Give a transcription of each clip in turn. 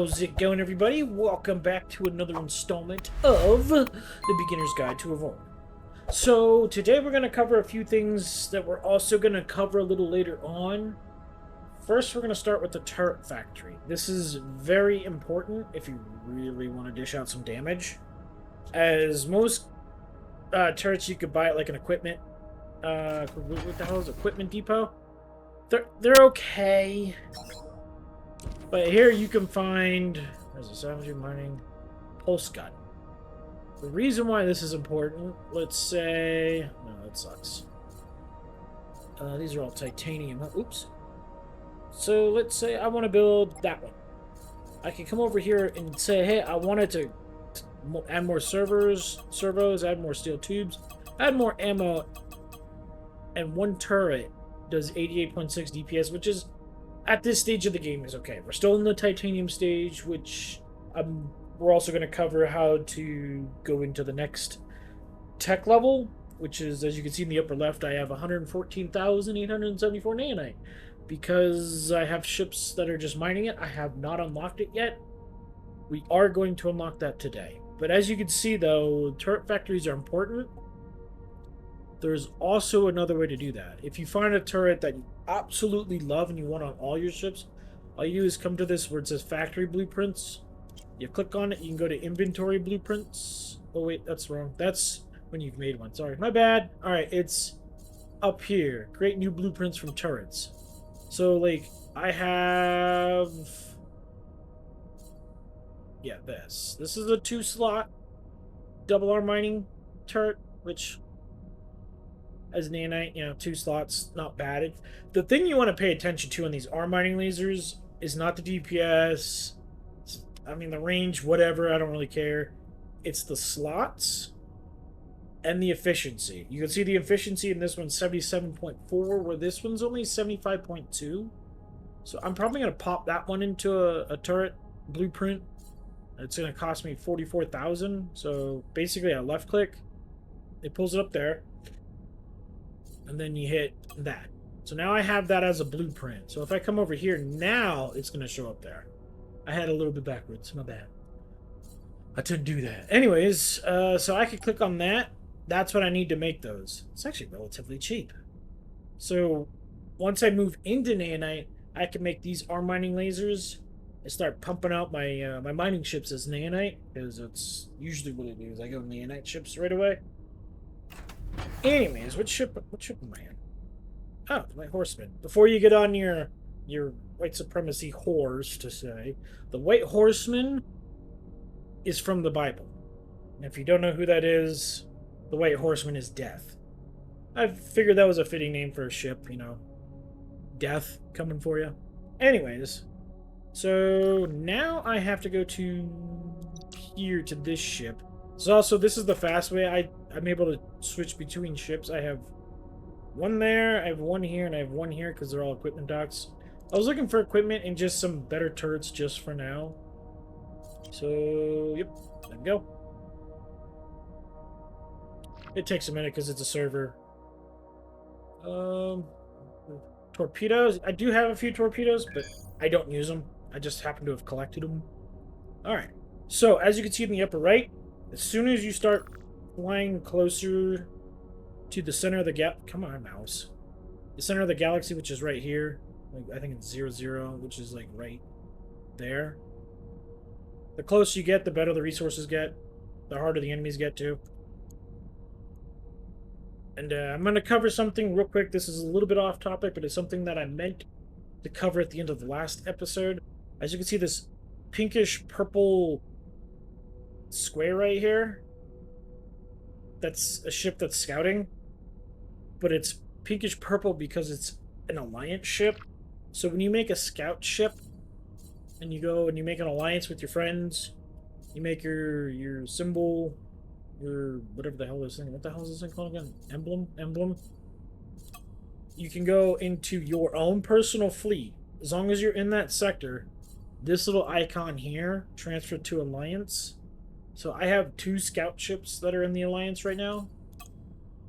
How's it going, everybody? Welcome back to another installment of The Beginner's Guide to Avorion. So, today we're going to cover a few things that we're also going to cover a little later on. First, we're going to start with the turret factory. This is very important if you really want to dish out some damage. As most turrets you could buy at like an equipment... what the hell is equipment depot? They're okay. But here you can find, there's a savagery mining pulse gun. The reason why this is important, let's say, no, that sucks. These are all titanium. Oops. So let's say I want to build that one. I can come over here and say, hey, I wanted to add more servos, add more steel tubes, add more ammo, and one turret does 88.6 DPS, which is at this stage of the game is okay. We're still in the titanium stage, which we're also going to cover how to go into the next tech level, which is, as you can see in the upper left, I have 114,874 nanite. Because I have ships that are just mining it, I have not unlocked it yet. We are going to unlock that today. But as you can see, though, turret factories are important. There's also another way to do that. If you find a turret that you absolutely love and you want on all your ships, all you do is come to this where it says factory blueprints. You click on it, you can go to inventory blueprints. Oh wait, that's wrong. That's when you've made one. Sorry, my bad. Alright, it's up here. Create new blueprints from turrets. So like, I have... yeah, this. This is a 2-slot double arm mining turret, which... as nanite, 2 slots, not bad. The thing you want to pay attention to on these arm mining lasers is not the DPS, I mean the range, whatever, I don't really care. It's the slots and the efficiency. You can see the efficiency in this one's 77.4, where this one's only 75.2. So I'm probably going to pop that one into a turret blueprint. It's going to cost me 44,000. So basically I left click, it pulls it up there. And then you hit that. So now I have that as a blueprint. So if I come over here, now it's going to show up there. I had a little bit backwards. My bad. I didn't do that. Anyways, so I could click on that. That's what I need to make those. It's actually relatively cheap. So once I move into nanite, I can make these arm mining lasers and start pumping out my my mining ships as nanite, because that's usually what I do. Is I go nanite ships right away. Anyways, what ship am I in? Oh, my horseman. Before you get on your white supremacy whores to say, the white horseman is from the Bible. And if you don't know who that is, the white horseman is death. I figured that was a fitting name for a ship, Death coming for you. Anyways, so now I have to go to here to this ship. So also, this is the fast way. I'm able to switch between ships. I have one there, I have one here, and I have one here because they're all equipment docks. I was looking for equipment and just some better turrets just for now. So, yep, there we go. It takes a minute because it's a server. Torpedoes. I do have a few torpedoes, but I don't use them. I just happen to have collected them. Alright, so as you can see in the upper right, as soon as you start flying closer to the center of the come on, mouse. The center of the galaxy, which is right here. Like, I think it's 00, which is like right there. The closer you get, the better the resources get. The harder the enemies get too. And I'm going to cover something real quick. This is a little bit off topic, but it's something that I meant to cover at the end of the last episode. As you can see, this pinkish purple square right here, that's a ship that's scouting, but it's pinkish purple because it's an alliance ship. So when you make a scout ship and you go and you make an alliance with your friends, you make your symbol, your whatever the hell this thing, what the hell is this thing called again? Emblem. You can go into your own personal fleet. As long as you're in that sector, this little icon here transferred to alliance. So I have 2 scout ships that are in the alliance right now.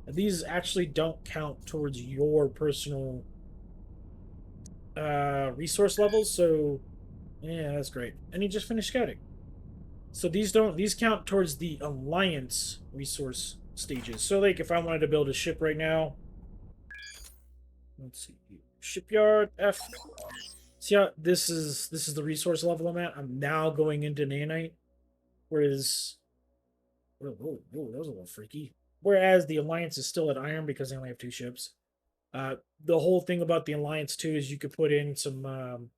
These actually don't count towards your personal resource levels. So Yeah, that's great. And he just finished scouting. So these count towards the alliance resource stages. So like if I wanted to build a ship right now, let's see. Shipyard F. See how this is the resource level I'm at? I'm now going into nanite. Whereas that was a little freaky. Whereas the alliance is still at iron because they only have two ships. The whole thing about the alliance too is you could put in some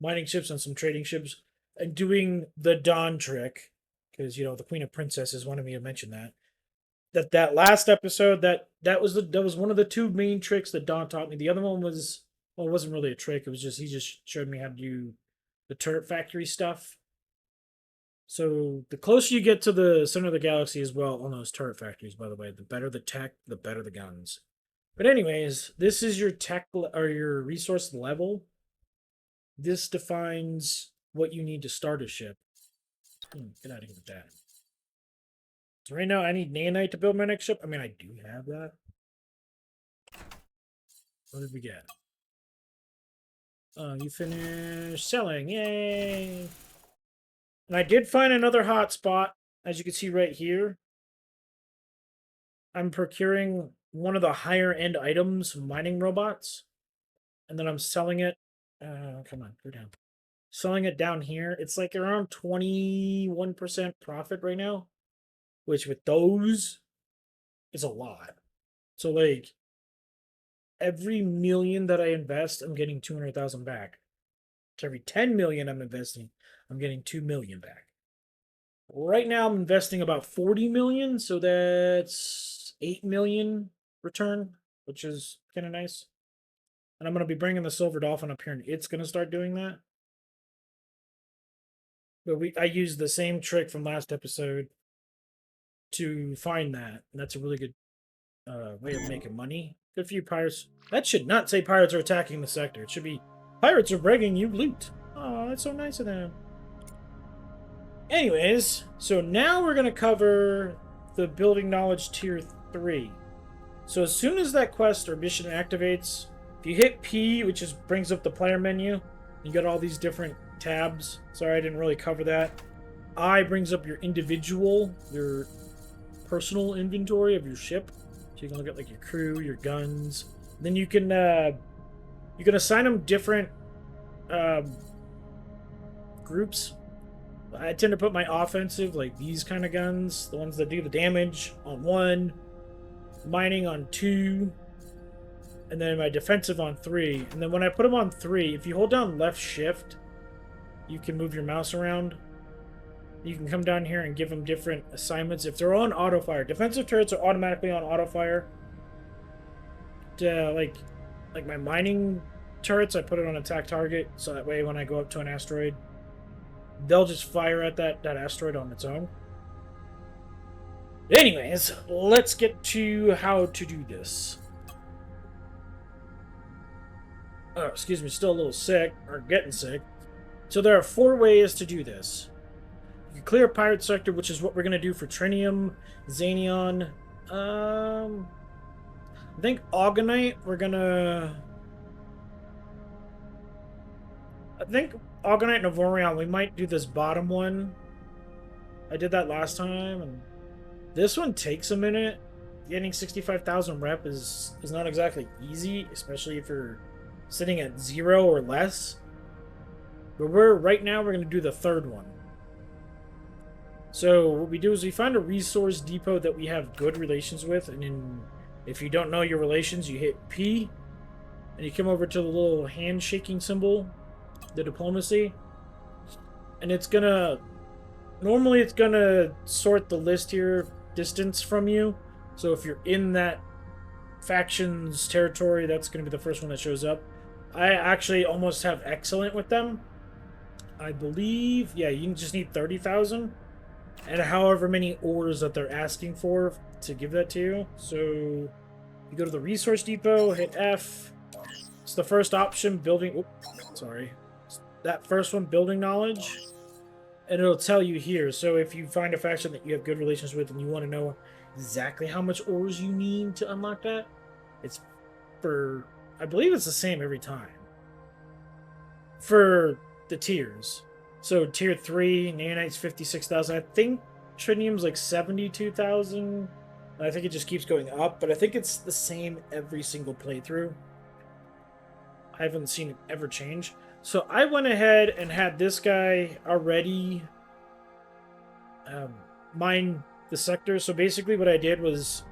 mining ships and some trading ships, and doing the Dawn trick, because the Queen of Princesses wanted me to mention that last episode that was one of the two main tricks that Dawn taught me. The other one was, well, it wasn't really a trick. It was just he just showed me how to do the turret factory stuff. So the closer you get to the center of the galaxy as well on those turret factories, by the way, the better the tech, the better the guns. But anyways, this is your tech or your resource level. This defines what you need to start a ship. Get out of here with that. So right now I need nanite to build my next ship. I mean, I do have that. What did we get? Oh, you finished selling. Yay! And I did find another hotspot, as you can see right here. I'm procuring one of the higher end items, mining robots, and then I'm selling it. Come on, go down. Selling it down here. It's like around 21% profit right now, which with those is a lot. So like every million that I invest, I'm getting 200,000 back. To every 10 million I'm investing, I'm getting 2 million back. Right now I'm investing about 40 million, so that's 8 million return, which is kind of nice. And I'm going to be bringing the Silver Dolphin up here, and it's going to start doing that. But I used the same trick from last episode to find that, and that's a really good way of making money. Good for you, pirates. That should not say pirates are attacking the sector. It should be pirates are bringing you loot. Oh, that's so nice of them. Anyways, so now we're going to cover the building knowledge tier 3. So as soon as that quest or mission activates, if you hit P, which just brings up the player menu, you got all these different tabs. Sorry, I didn't really cover that. I brings up your personal inventory of your ship. So you can look at like your crew, your guns. Then you can assign them different groups. I tend to put my offensive, like these kind of guns, the ones that do the damage, on 1, mining on 2, and then my defensive on 3. And then when I put them on 3, if you hold down left shift, you can move your mouse around. You can come down here and give them different assignments. If they're on auto fire, defensive turrets are automatically on auto fire. Like my mining turrets, I put it on attack target, so that way when I go up to an asteroid, they'll just fire at that asteroid on its own. Anyways, let's get to how to do this. Oh, excuse me, still a little sick, or getting sick. So there are 4 ways to do this. You can clear pirate sector, which is what we're going to do for Trinium, Xanion. I think Augenite, I think Augenite and Avorion, we might do this bottom one. I did that last time, and this one takes a minute. Getting 65,000 rep is not exactly easy, especially if you're sitting at 0 or less. But right now we're going to do the 3rd one. So what we do is we find a resource depot that we have good relations with, and if you don't know your relations, you hit P, and you come over to the little handshaking symbol, the diplomacy, and normally it's gonna sort the list here distance from you. So if you're in that faction's territory, that's gonna be the first one that shows up. I actually almost have excellent with them. I believe, yeah, you just need 30,000 and however many ores that they're asking for to give that to you. So you go to the resource depot, hit F. It's the first option, building. Sorry. That first one, building knowledge. And it'll tell you here. So if you find a faction that you have good relations with and you want to know exactly how much ores you need to unlock that, it's I believe it's the same every time. For the tiers. So tier 3, nanite's 56,000. I think trinium's like 72,000. I think it just keeps going up, but I think it's the same every single playthrough. I haven't seen it ever change. So I went ahead and had this guy already mine the sector. So basically what I did was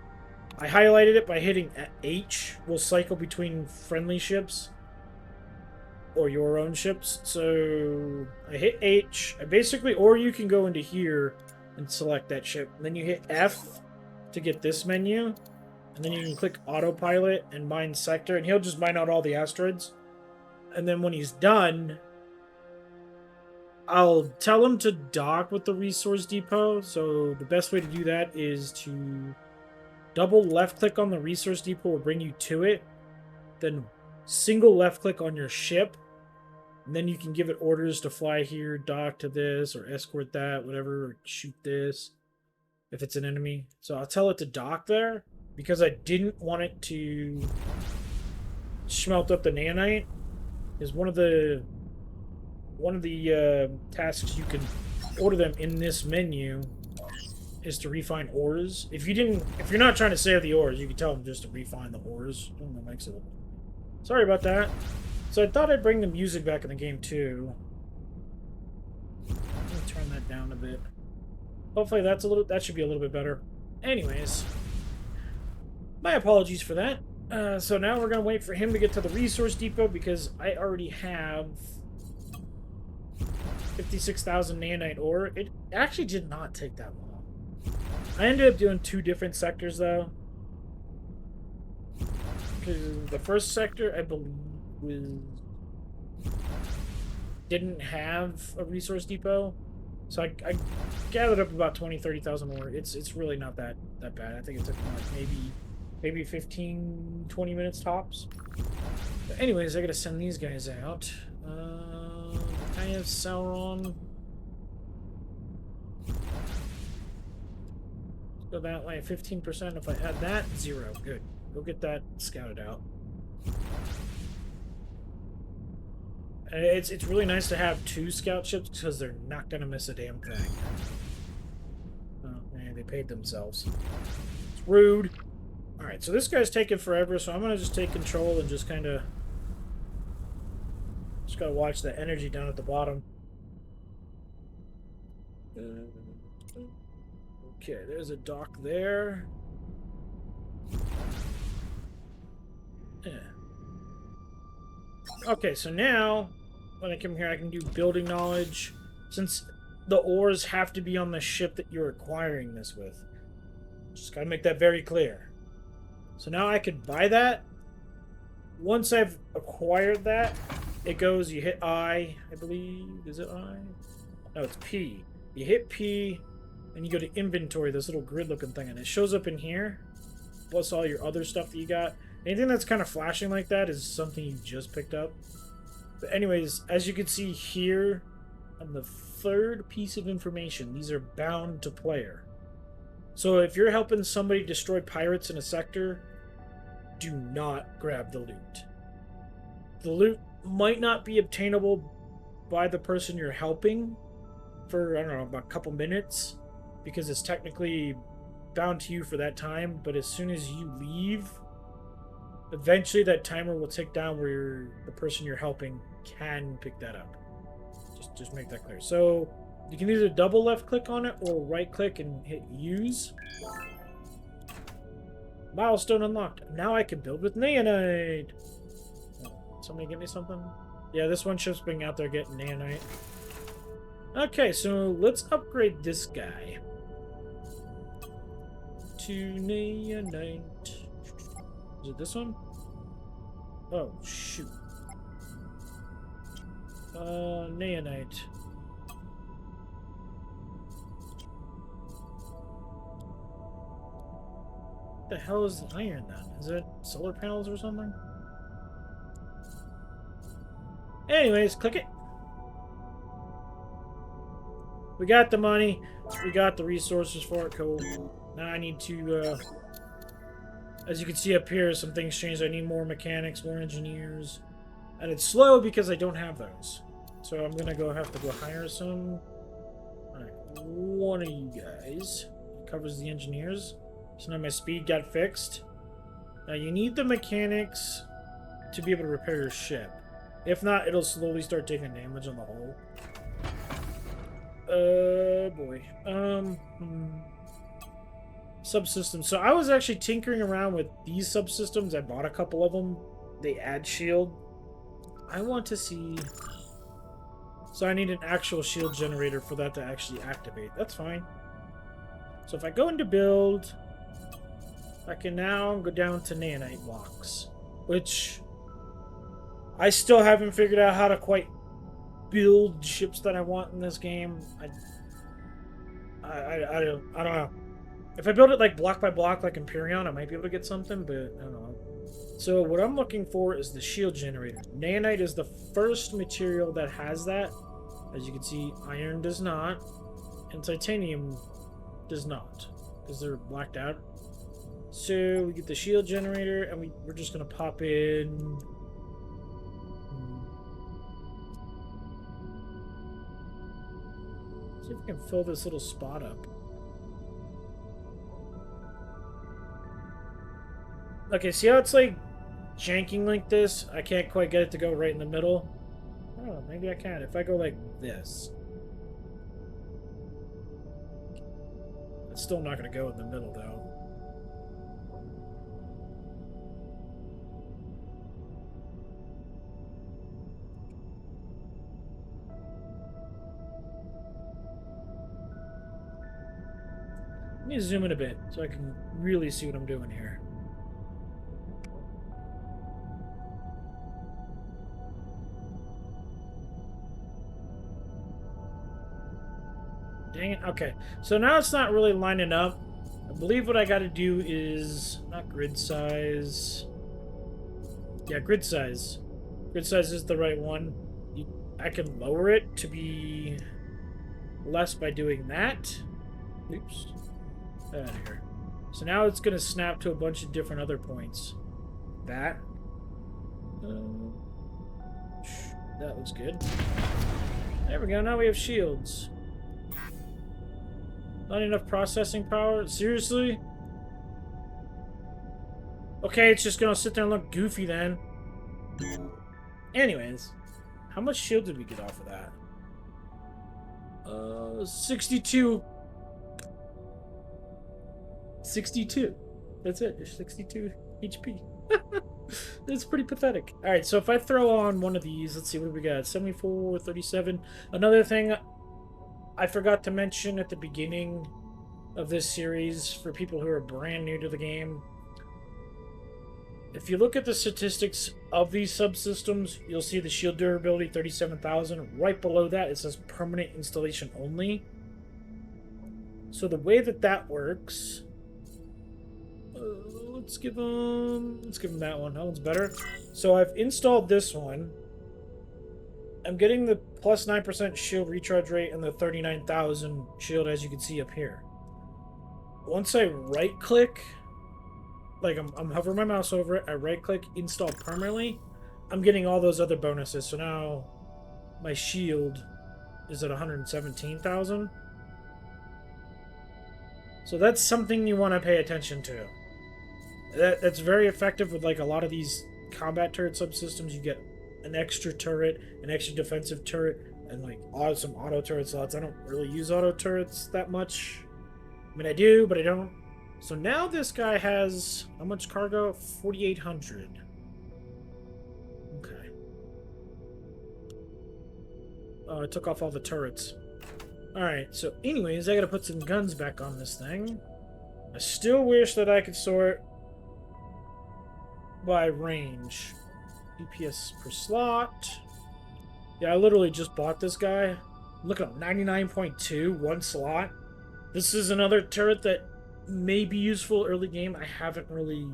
I highlighted it by hitting H. Will cycle between friendly ships or your own ships. So I hit H. I basically, or you can go into here and select that ship. And then you hit F to get this menu. And then you can click autopilot and mine sector. And he'll just mine out all the asteroids. And then when he's done, I'll tell him to dock with the resource depot. So the best way to do that is to double left click on the resource depot will bring you to it. Then single left click on your ship. And then you can give it orders to fly here, dock to this, or escort that, whatever, or shoot this if it's an enemy. So I'll tell it to dock there because I didn't want it to smelt up the nanite. Is one of the tasks you can order them in this menu is to refine ores. If you're not trying to save the ores, you can tell them just to refine the ores. That makes it. Sorry about that. So I thought I'd bring the music back in the game too. Let me turn that down a bit. Hopefully that should be a little bit better. Anyways, my apologies for that. So now we're gonna wait for him to get to the resource depot because I already have 56,000 nanite ore. It actually did not take that long. I ended up doing 2 different sectors though. Because the first sector, I believe, didn't have a resource depot. So I gathered up about 30,000 ore. It's really not that bad. I think it took like maybe 15, 20 minutes tops. But anyways, I gotta send these guys out. I have Sauron. Go that way, 15%. If I add that, 0. Good. Go get that scouted out. It's really nice to have 2 scout ships because they're not gonna miss a damn thing. Oh man, they paid themselves. It's rude. Alright, so this guy's taking forever, so I'm gonna just take control and just kinda just gotta watch the energy down at the bottom. Okay, there's a dock there. Yeah. Okay, so now when I come here, I can do building knowledge. Since the ores have to be on the ship that you're acquiring this with. Just gotta make that very clear. So now I could buy that. Once I've acquired that, it goes, you hit I believe. Is it I? No, it's P. You hit P, and you go to inventory, this little grid looking thing, and it shows up in here, plus all your other stuff that you got. Anything that's kind of flashing like that is something you just picked up. But anyways, as you can see here, on the 3rd piece of information, these are bound to player. So if you're helping somebody destroy pirates in a sector, do not grab the loot. The loot might not be obtainable by the person you're helping for, I don't know, about a couple minutes, because it's technically bound to you for that time, but as soon as you leave, eventually that timer will tick down where the person you're helping can pick that up. Just make that clear. So you can either double left click on it or right click and hit use. Milestone unlocked. Now I can build with Naonite. Somebody get me something? Yeah, this one ship's being out there getting Naonite. Okay, so let's upgrade this guy to Naonite. Is it this one? Oh, shoot. Naonite. What the hell is the iron then? Is it solar panels or something? Anyways, click it. We got the money. We got the resources for it. Cool. Now I need to, as you can see up here, some things changed. I need more mechanics, more engineers. And it's slow because I don't have those. So I'm gonna have to go hire some. Alright, one of you guys covers the engineers. So now my speed got fixed. Now you need the mechanics to be able to repair your ship. If not, it'll slowly start taking damage on the hull. Boy. Subsystems. So I was actually tinkering around with these subsystems. I bought a couple of them. They add shield. I want to see... So I need an actual shield generator for that to actually activate. That's fine. So if I go into build, I can now go down to nanite blocks, which I still haven't figured out how to quite build ships that I want in this game. I don't know. If I build it like block by block like Empyrean, I might be able to get something, but I don't know. So what I'm looking for is the shield generator. Nanite is the first material that has that. As you can see, iron does not, and titanium does not, because they're blacked out. So we get the shield generator, and we're just going to pop in... See if we can fill this little spot up. Okay, see how it's like janking like this? I can't quite get it to go right in the middle. Oh, maybe I can. If I go like this. It's still not going to go in the middle, though. Let me zoom in a bit so I can really see what I'm doing here. Dang it. Okay. So now it's not really lining up. I believe what I got to do is... Not grid size. Yeah, grid size. Grid size is the right one. I can lower it to be less by doing that. Oops. Out of here. So now it's going to snap to a bunch of different other points. That. That looks good. There we go. Now we have shields. Not enough processing power? Seriously? Okay, it's just gonna sit there and look goofy then. Anyways, how much shield did we get off of that? 62. 62. That's it. Just 62 HP. That's pretty pathetic. Alright, so if I throw on one of these, let's see what we got. 74, 37. Another thing I forgot to mention at the beginning of this series, for people who are brand new to the game, if you look at the statistics of these subsystems, you'll see the shield durability 37,000. Right below that, it says permanent installation only. So the way that works, let's give them that one. That one's better. So I've installed this one. I'm getting the plus 9% shield recharge rate and the 39,000 shield, as you can see up here. Once I right-click, like I'm hovering my mouse over it, I right-click, install permanently, I'm getting all those other bonuses. So now my shield is at 117,000. So that's something you want to pay attention to. That's very effective with like a lot of these combat turret subsystems. You get an extra turret, an extra defensive turret, and like some auto turret slots. I don't really use auto turrets that much. I mean, I do, but I don't. So now this guy has how much cargo? 4,800. Okay. Oh, I took off all the turrets. Alright, so anyways, I gotta put some guns back on this thing. I still wish that I could sort by range. DPS per slot. Yeah, I literally just bought this guy. Look at him, 99.2, one slot. This is another turret that may be useful early game. I haven't really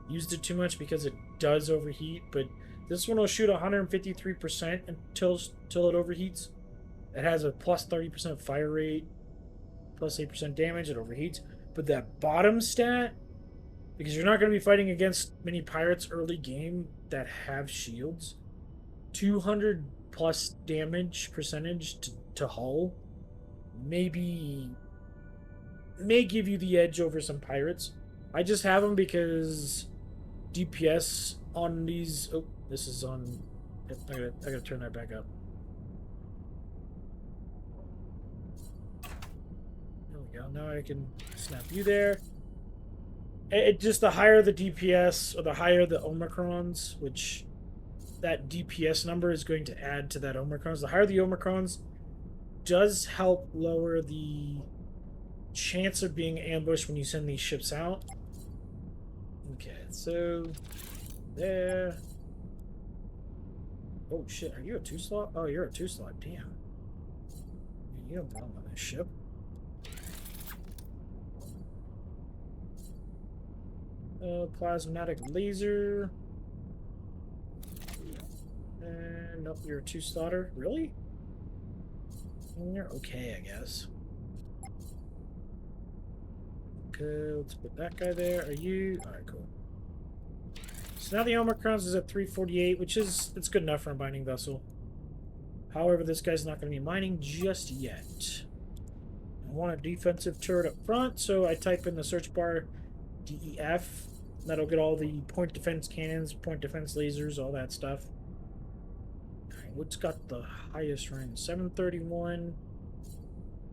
used it too much because it does overheat, but this one will shoot 153% until it overheats. It has a plus 30% fire rate, plus 8% damage, it overheats. But that bottom stat, because you're not going to be fighting against many pirates early game that have shields, 200 plus damage percentage to hull maybe may give you the edge over some pirates. I just have them because DPS on these. Oh, this is on. I gotta turn that back up. There we go. Now I can snap you there. It just the higher the DPS or the higher the Omicrons, which that DPS number is going to add to that Omicrons. The higher the Omicrons does help lower the chance of being ambushed when you send these ships out. Okay, so there. Oh shit, are you a 2-slot? Oh, you're a 2-slot. Damn. You don't belong on this ship. Plasmatic laser. And nope, you're a 2-slotter. Really? You're okay, I guess. Okay, let's put that guy there. Are you? Alright, cool. So now the Omicrons is at 348, which is it's good enough for a mining vessel. However, this guy's not going to be mining just yet. I want a defensive turret up front, so I type in the search bar DEF. That'll get all the point defense cannons, point defense lasers, all that stuff. Alright, what's got the highest range? 731,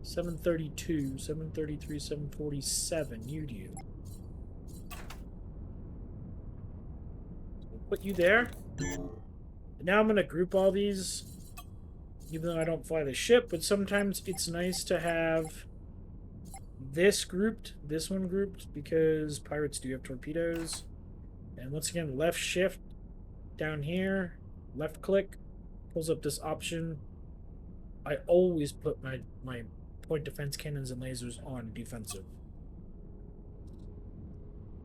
732, 733, 747. You do. Put you there. And now I'm going to group all these, even though I don't fly the ship, but sometimes it's nice to have this grouped, this one grouped, because pirates do have torpedoes. And once again, left shift down here, left click, pulls up this option. I always put my point defense cannons and lasers on defensive.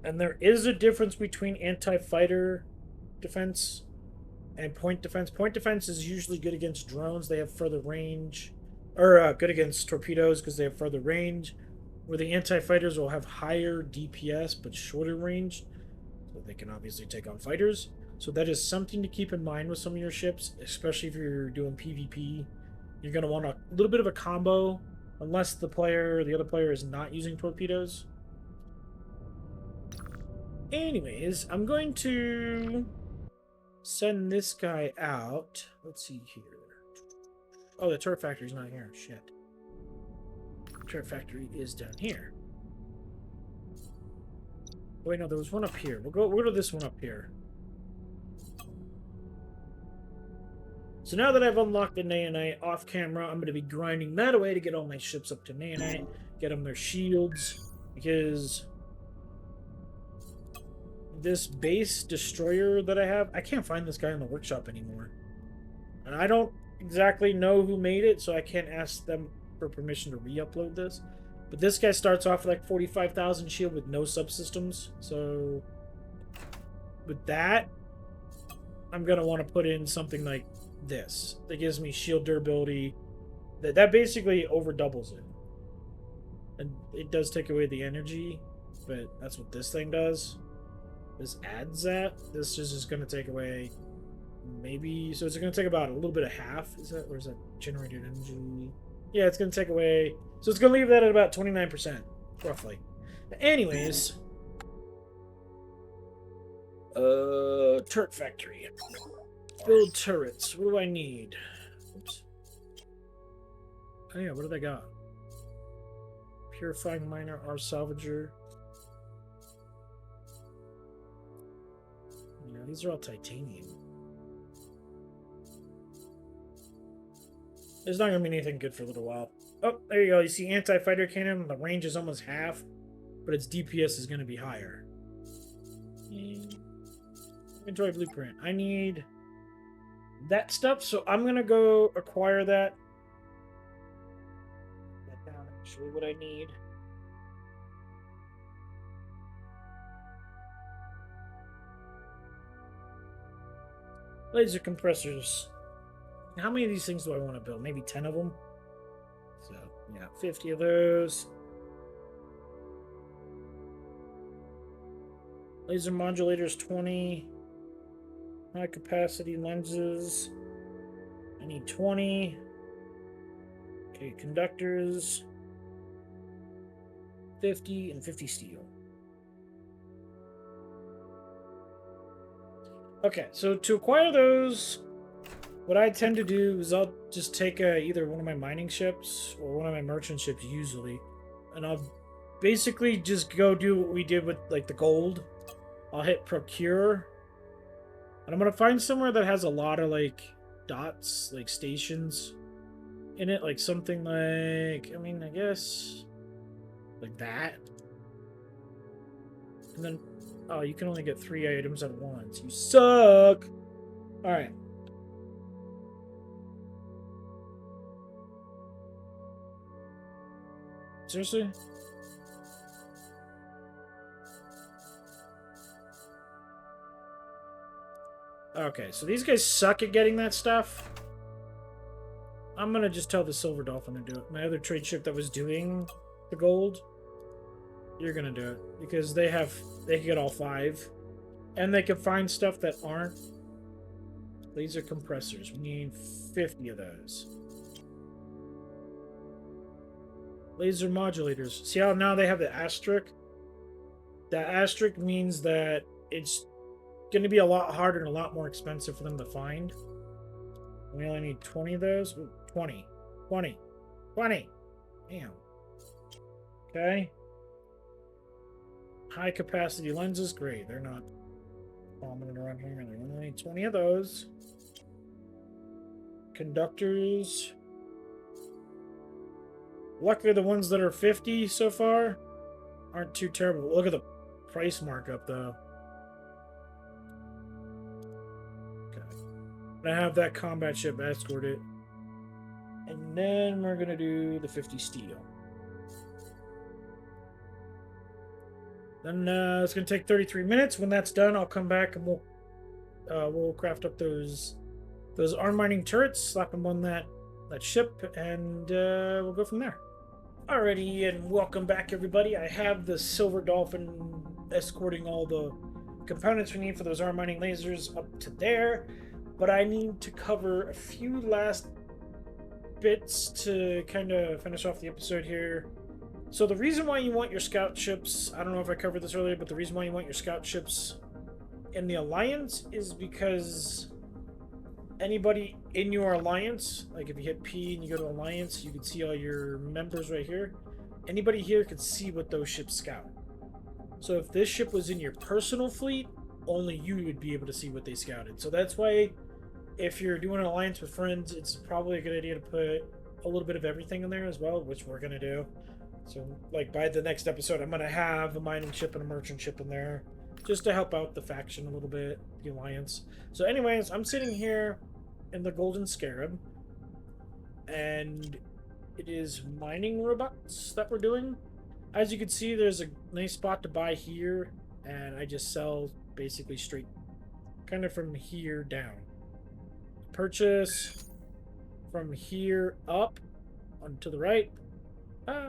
And there is a difference between anti-fighter defense and point defense. Point defense is usually good against drones. They have further range. Or good against torpedoes because they have further range. Where the anti-fighters will have higher DPS but shorter range. So they can obviously take on fighters. So that is something to keep in mind with some of your ships. Especially if you're doing PvP. You're going to want a little bit of a combo. Unless the other player is not using torpedoes. Anyways, I'm going to send this guy out. Let's see here. Oh, the turret factory's not here. Shit. The turret factory is down here. Wait, no, there was one up here. We'll go to this one up here. So now that I've unlocked the Naonite off camera, I'm going to be grinding that away to get all my ships up to Naonite, get them their shields, because this base destroyer that I have, I can't find this guy in the workshop anymore. And I don't exactly know who made it, so I can't ask them for permission to re-upload this. But this guy starts off with like 45,000 shield with no subsystems. So with that, I'm going to want to put in something like this. That gives me shield durability. That basically over doubles it. And it does take away the energy, but that's what this thing does. This adds that. This is just going to take away maybe... So it's going to take about a little bit of half. Is that... Or is that generated energy? Yeah, it's going to take away... So it's going to leave that at about 29%, roughly. Anyways... turret factory. Build turrets. What do I need? Oops. Oh yeah, what do they got? Purifying miner, R salvager. Yeah, these are all titanium. There's not gonna be anything good for a little while. Oh, there you go. You see anti-fighter cannon. The range is almost half, but its DPS is gonna be higher. Inventory blueprint. I need that stuff, so I'm gonna go acquire that. That down actually what I need. Laser compressors. How many of these things do I want to build? Maybe 10 of them? So, yeah, 50 of those. Laser modulators, 20. High capacity lenses. I need 20. Okay, conductors. 50 and 50 steel. Okay, so to acquire those, what I tend to do is I'll just take either one of my mining ships or one of my merchant ships usually, and I'll basically just go do what we did with like the gold. I'll hit procure, and I'm gonna find somewhere that has a lot of like dots, like stations in it, like something like, I mean, I guess like that. And then, oh, you can only get 3 items at once. You suck! Alright. Seriously? Okay, so these guys suck at getting that stuff. I'm gonna just tell the Silver Dolphin to do it. My other trade ship that was doing the gold, you're gonna do it. Because they can get all 5. And they can find stuff that aren't laser compressors. We need 50 of those. Laser modulators. See how now they have the asterisk? That asterisk means that it's going to be a lot harder and a lot more expensive for them to find. We only need 20 of those. Ooh, 20. 20. 20. Damn. Okay. High capacity lenses. Great. They're not bombing around here. We only need 20 of those. Conductors. Luckily, the ones that are 50 so far aren't too terrible. Look at the price markup, though. Okay. I have that combat ship escort it. And then we're going to do the 50 steel. Then it's going to take 33 minutes. When that's done, I'll come back and we'll craft up those arm mining turrets, slap them on that ship, and we'll go from there. Alrighty, and welcome back, everybody. I have the Silver Dolphin escorting all the components we need for those arm mining lasers up to there, but I need to cover a few last bits to kind of finish off the episode here. So the reason why you want your scout ships, I don't know if I covered this earlier, but the reason why you want your scout ships in the Alliance is because anybody in your alliance, like if you hit P and you go to alliance, you can see all your members right here. Anybody here can see what those ships scout. So if this ship was in your personal fleet, only you would be able to see what they scouted. So that's why if you're doing an alliance with friends, it's probably a good idea to put a little bit of everything in there as well, which we're going to do. So like by the next episode, I'm going to have a mining ship and a merchant ship in there just to help out the faction a little bit, the alliance. So anyways, I'm sitting here in the Golden Scarab, and it is mining robots that we're doing. As you can see, there's a nice spot to buy here, and I just sell basically straight kind of from here down. Purchase from here up on to the right.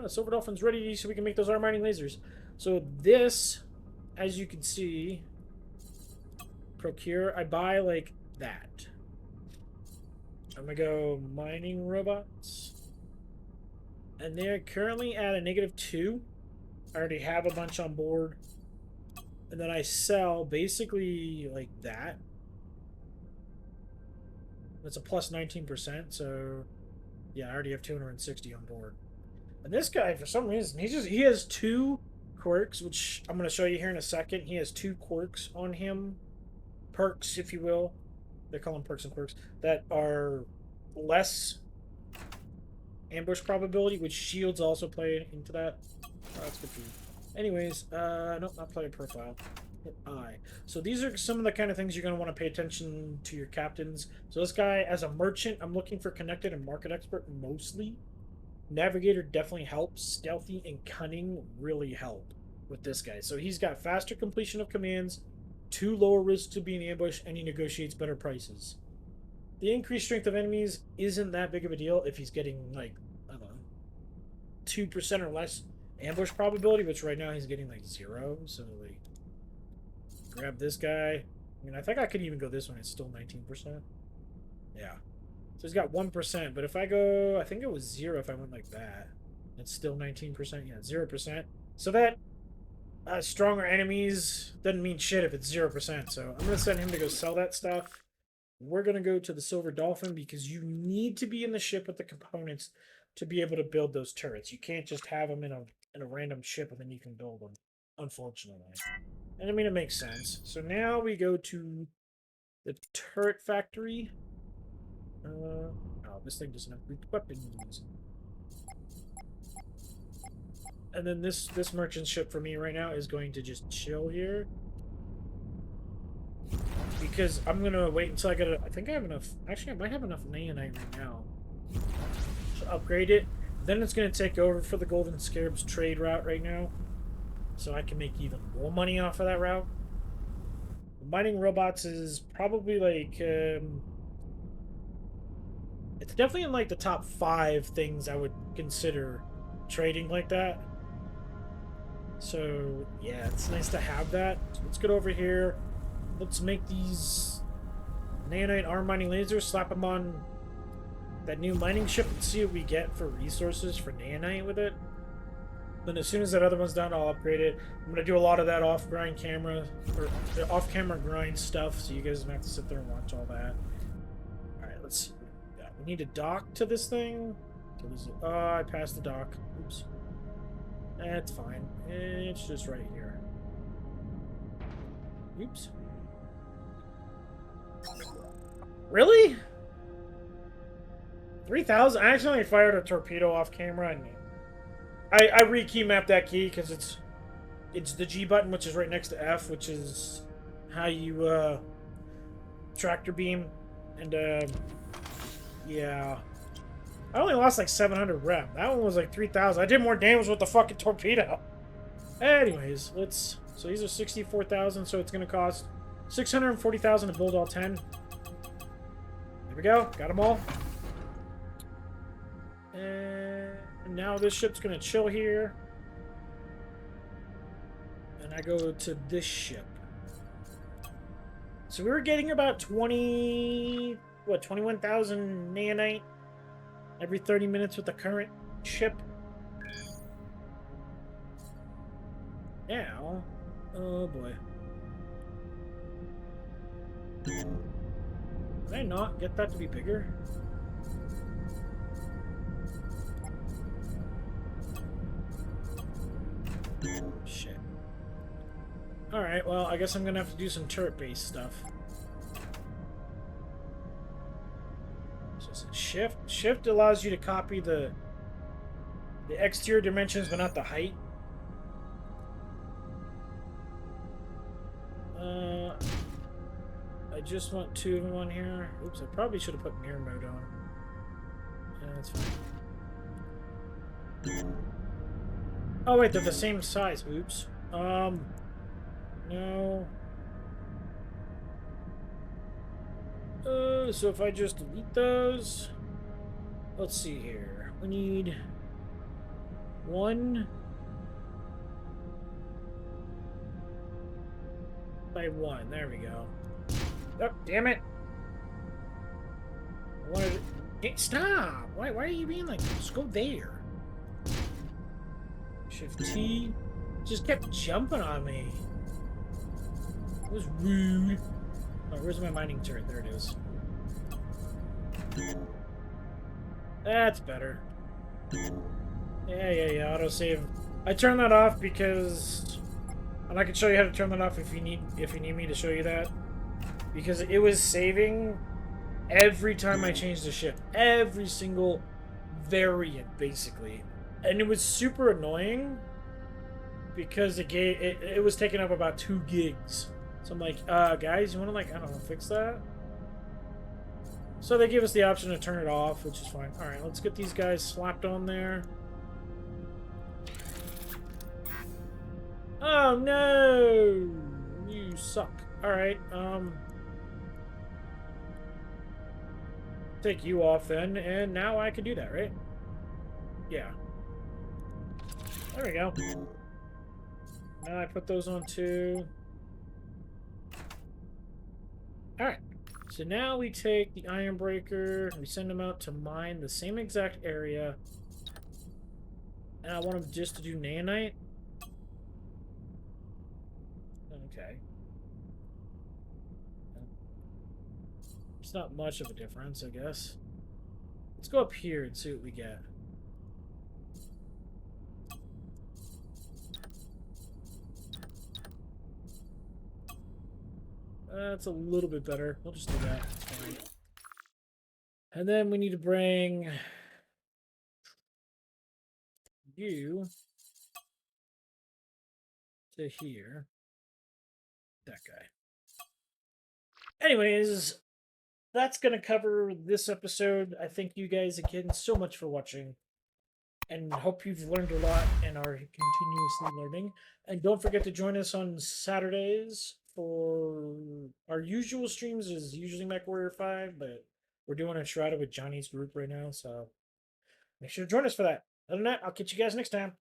Silver Dolphin's ready so we can make those arm mining lasers. So this, as you can see, procure, I buy like that. I'm gonna go mining robots. And they're currently at a -2. I already have a bunch on board. And then I sell basically like that. That's a plus 19%, so yeah, I already have 260 on board. And this guy, for some reason, he has 2 quirks, which I'm gonna show you here in a second. He has 2 quirks on him. Perks, if you will. They call them perks and quirks, that are less ambush probability, which shields also play into that. Oh, that's good for you. Anyways, nope, not player profile. Hit I. So these are some of the kind of things you're going to want to pay attention to your captains. So this guy, as a merchant, I'm looking for connected and market expert mostly. Navigator definitely helps. Stealthy and cunning really help with this guy. So he's got faster completion of commands, 2 lower risks to being ambushed, and he negotiates better prices. The increased strength of enemies isn't that big of a deal if he's getting, like, I don't know, 2% or less ambush probability, which right now he's getting, like, 0. So, like, grab this guy. I mean, I think I could even go this one. It's still 19%. Yeah. So he's got 1%, but if I go, I think it was 0 if I went like that. It's still 19%, yeah, 0%. So that stronger enemies doesn't mean shit if it's 0%. So I'm gonna send him to go sell that stuff. We're gonna go to the Silver Dolphin because you need to be in the ship with the components to be able to build those turrets. You can't just have them in a random ship and then you can build them, unfortunately. And I mean, it makes sense. So now we go to the turret factory. Oh, this thing doesn't have Greek weapons. And then this merchant ship for me right now is going to just chill here. Because I'm gonna wait until I get I think I have enough. Actually, I might have enough nanite right now. So upgrade it. Then it's gonna take over for the Golden Scarabs trade route right now. So I can make even more money off of that route. Mining robots is probably like it's definitely in like the top 5 things I would consider trading like that. So yeah, it's nice to have that. So let's get over here. Let's make these nanite arm mining lasers, slap them on that new mining ship and see what we get for resources for nanite with it. Then as soon as that other one's done, I'll upgrade it. I'm gonna do a lot of that off-grind camera or off-camera grind stuff, so you guys don't have to sit there and watch all that. All right, let's see. We need to dock to this thing. Oh, I passed the dock. Oops. That's fine. It's just right here. Oops. Really? 3,000? I accidentally fired a torpedo off camera, and I re-key mapped that key because it's the G button, which is right next to F, which is how you tractor beam, and yeah. I only lost like 700 rep. That one was like 3,000. I did more damage with the fucking torpedo. Anyways, let's. So these are 64,000. So it's gonna cost 640,000 to build all 10. There we go. Got them all. And now this ship's gonna chill here. And I go to this ship. So we were getting about 21,000 nanite every 30 minutes with the current ship. Now, oh boy. Can I not get that to be bigger? Shit. Alright, well, I guess I'm gonna have to do some turret-based stuff. So shift. Shift allows you to copy the exterior dimensions, but not the height. I just want 2 of them on here. Oops, I probably should have put mirror mode on. That's fine. Oh wait, they're the same size. Oops. No. So if I just delete those, let's see here. We need 1 by 1. There we go. Oh, damn it! I wanted to... Stop! Why are you being like this? Go there. Shift T. Just kept jumping on me. It was rude. Oh, where's my mining turret? There it is. That's better. Yeah. Autosave. I turned that off because, and I can show you how to turn that off if you need me to show you that. Because it was saving every time I changed the ship. Every single variant, basically. And it was super annoying because it was taking up about 2 gigs. So I'm like, guys, you want to, like, I don't know, fix that? So they give us the option to turn it off, which is fine. Alright, let's get these guys slapped on there. Oh, no! You suck. Alright, take you off then, and now I can do that, right? Yeah. There we go. Now I put those on too. Alright. So now we take the Iron Breaker, we send him out to mine the same exact area. And I want him just to do nanite. Okay. It's not much of a difference, I guess. Let's go up here and see what we get. That's a little bit better. We'll just do that. It's fine. And then we need to bring you to here. That guy. Anyways, that's going to cover this episode. I thank you guys again so much for watching. And hope you've learned a lot and are continuously learning. And don't forget to join us on Saturdays for our usual streams is usually MechWarrior 5, but we're doing a Shrouded with Johnny's group right now, so make sure to join us for that. Other than that, I'll catch you guys next time.